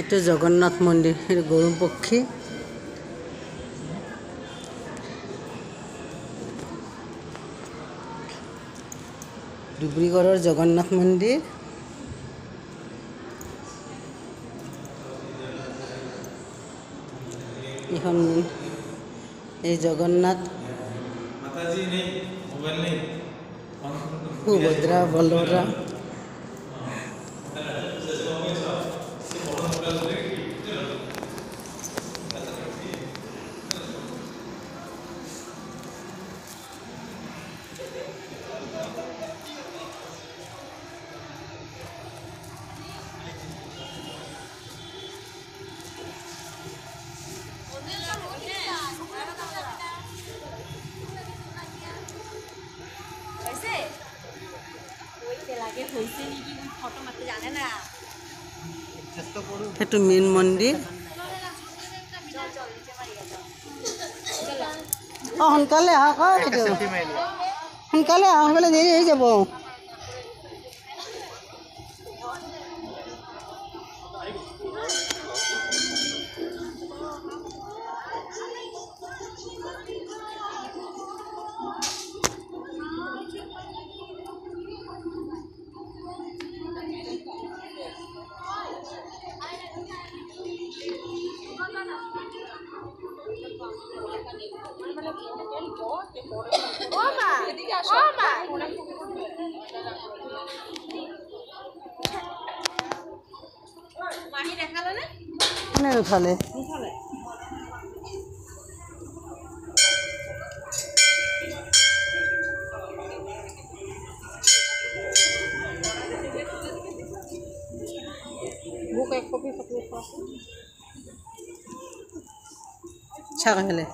এটা জগন্নাথ মন্দিৰ, এটা গৰু পক্ষী। ডিব্ৰুগড়ৰ জগন্নাথ মন্দিৰ। এখন এই জগন্নাথ, সুভদ্ৰা, বলৰাম। সেইটো মেইন মন্দিৰ। সোনকালে আহক, সোনকালে আহক, বোলে দেৰি হৈ যাব। কোনে উঠালে? বুক এক কপি চাহ খালে।